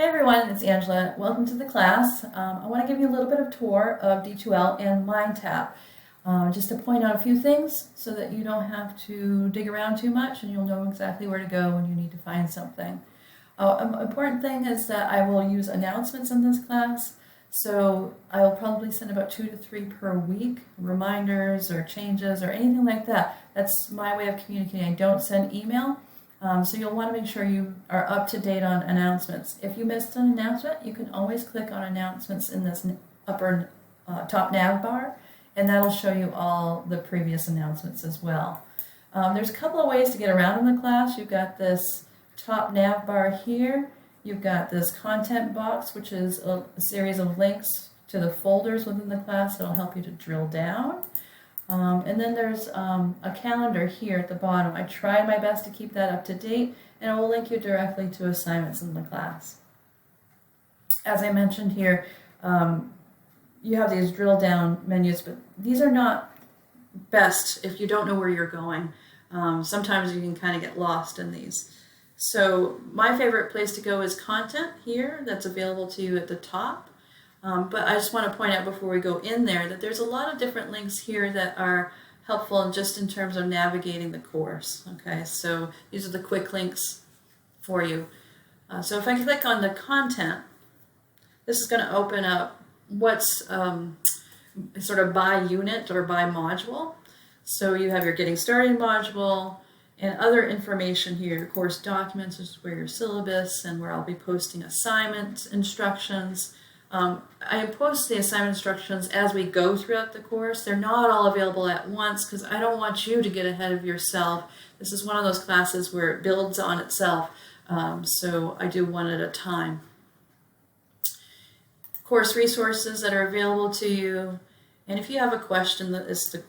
Hey everyone, it's Angela. Welcome to the class. I want to give you a little bit of tour of D2L and MindTap, just to point out a few things so that you don't have to dig around too much and you'll know exactly where to go when you need to find something. An important thing is that I will use announcements in this class, so I will probably send about 2 to 3 per week, reminders or changes or anything like that. That's my way of communicating. I don't send email. So you'll want to make sure you are up to date on announcements. If you missed an announcement, you can always click on announcements in this upper top nav bar, and that'll show you all the previous announcements as well. There's a couple of ways to get around in the class. You've got this top nav bar here. You've got this content box, which is a series of links to the folders within the class that'll help you to drill down. And then there's a calendar here at the bottom. I try my best to keep that up to date, and it will link you directly to assignments in the class. As I mentioned here, you have these drill down menus, but these are not best if you don't know where you're going. Sometimes you can kind of get lost in these. So my favorite place to go is content here, that's available to you at the top. But I just want to point out before we go in there that there's a lot of different links here that are helpful just in terms of navigating the course. Okay, so these are the quick links for you. So if I click on the content, this is going to open up what's sort of by unit or by module. So you have your getting started module and other information here, your course documents, which is where your syllabus and where I'll be posting assignment instructions. I post the assignment instructions as we go throughout the course. They're not all available at once because I don't want you to get ahead of yourself. This is one of those classes where it builds on itself, so I do one at a time. Course resources that are available to you, and if you have a question, that is the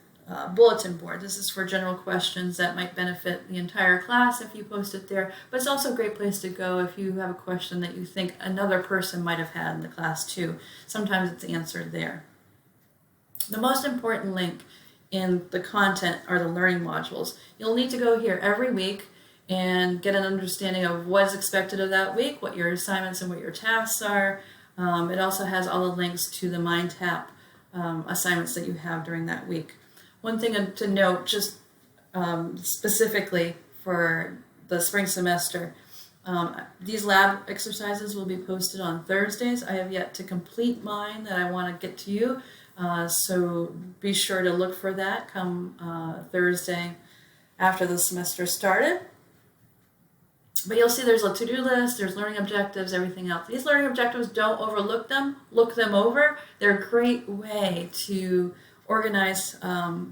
bulletin board. This is for general questions that might benefit the entire class if you post it there, but it's also a great place to go if you have a question that you think another person might have had in the class too. Sometimes it's answered there. The most important link in the content are the learning modules. You'll need to go here every week and get an understanding of what is expected of that week, what your assignments and what your tasks are. It also has all the links to the MindTap assignments that you have during that week. One thing to note, just specifically for the spring semester, these lab exercises will be posted on Thursdays. I have yet to complete mine that I want to get to you, so be sure to look for that come Thursday after the semester started. But you'll see there's a to-do list, there's learning objectives, everything else. These learning objectives, don't overlook them, look them over. They're a great way to organize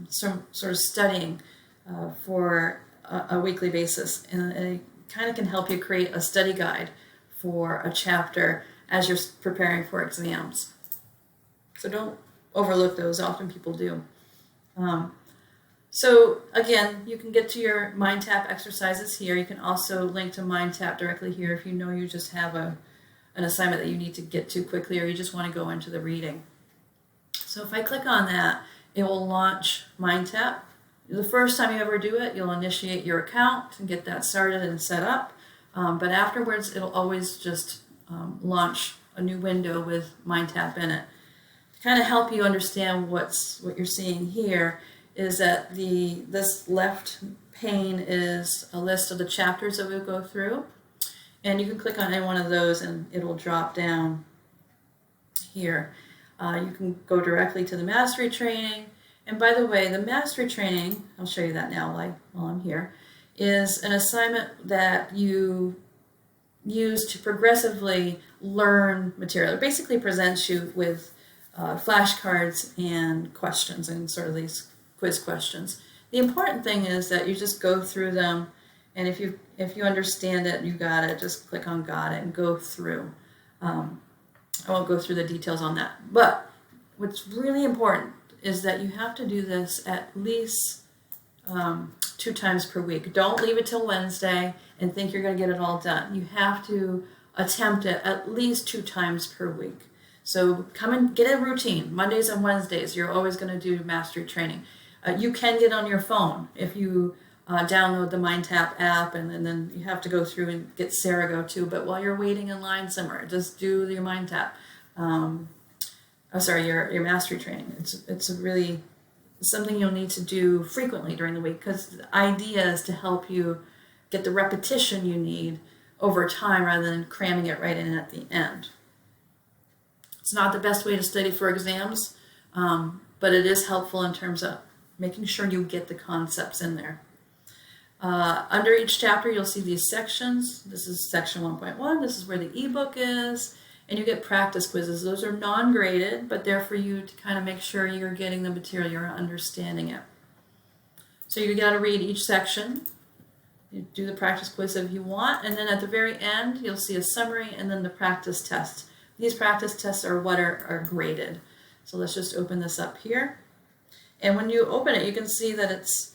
some sort of studying for a weekly basis, and it kind of can help you create a study guide for a chapter as you're preparing for exams. So don't overlook those, often people do. So again, you can get to your MindTap exercises here. You can also link to MindTap directly here if you know you just have an assignment that you need to get to quickly or you just want to go into the reading. So if I click on that, it will launch MindTap. The first time you ever do it, you'll initiate your account and get that started and set up. But afterwards, it'll always just launch a new window with MindTap in it. To kind of help you understand what you're seeing here is that this left pane is a list of the chapters that we'll go through. And you can click on any one of those and it'll drop down here. You can go directly to the mastery training. And by the way, the mastery training, I'll show you that now while I'm here, is an assignment that you use to progressively learn material. It basically presents you with flashcards and questions and sort of these quiz questions. The important thing is that you just go through them, and if you understand it, you got it, just click on got it and go through. I won't go through the details on that, but what's really important is that you have to do this at least 2 times per week. Don't leave it till Wednesday and think you're going to get it all done. You have to attempt it at least 2 times per week. So come and get a routine. Mondays and Wednesdays, you're always going to do mastery training. You can get on your phone if you download the MindTap app, and then you have to go through and get Sarago too. But while you're waiting in line somewhere, just do your MindTap. Your mastery training. It's really something you'll need to do frequently during the week, because the idea is to help you get the repetition you need over time rather than cramming it right in at the end. It's not the best way to study for exams, but it is helpful in terms of making sure you get the concepts in there. Under each chapter, you'll see these sections. This is section 1.1. This is where the ebook is. And you get practice quizzes. Those are non-graded, but they're for you to kind of make sure you're getting the material, you're understanding it. So you got to read each section. You do the practice quiz if you want, and then at the very end, you'll see a summary and then the practice test. These practice tests are what are graded. So let's just open this up here. And when you open it, you can see that it's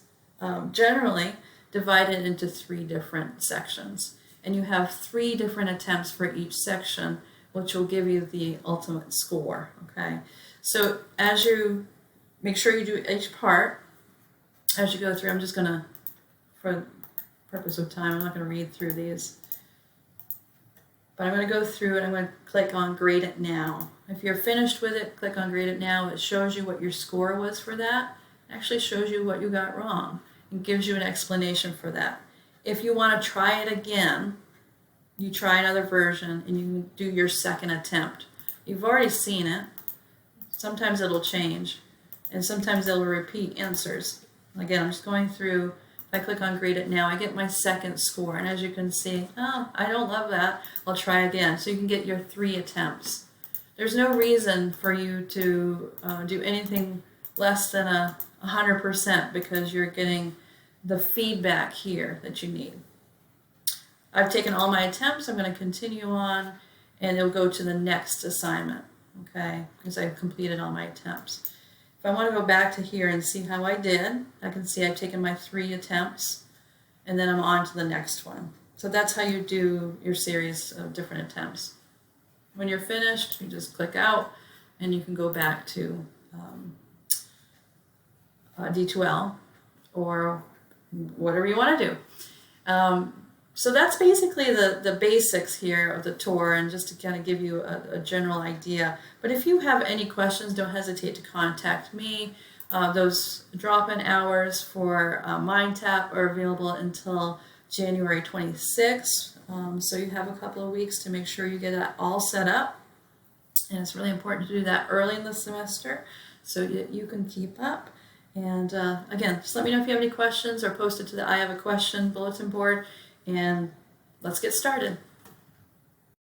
generally divided into 3 different sections. And you have 3 different attempts for each section, which will give you the ultimate score, okay? So as you make sure you do each part, as you go through, I'm just gonna, for purpose of time, I'm not gonna read through these, but I'm gonna go through and I'm gonna click on Grade It Now. If you're finished with it, click on Grade It Now. It shows you what your score was for that. It actually shows you what you got wrong and gives you an explanation for that. If you wanna try it again, you try another version and you do your second attempt. You've already seen it. Sometimes it'll change, and sometimes it'll repeat answers. Again, I'm just going through. If I click on Grade It Now, I get my second score, and as you can see, oh, I don't love that. I'll try again. So you can get your 3 attempts. There's no reason for you to do anything less than 100% because you're getting the feedback here that you need. I've taken all my attempts. I'm going to continue on, and it'll go to the next assignment, okay, because I've completed all my attempts. If I want to go back to here and see how I did, I can see I've taken my 3 attempts, and then I'm on to the next one. So that's how you do your series of different attempts. When you're finished, you just click out, and you can go back to D2L or whatever you want to do. So that's basically the basics here of the tour, and just to kind of give you a general idea. But if you have any questions, don't hesitate to contact me. Those drop-in hours for MindTap are available until January 26th. So you have a couple of weeks to make sure you get that all set up. And it's really important to do that early in the semester so that you can keep up. And again, just let me know if you have any questions, or post it to the I Have a Question bulletin board. And let's get started.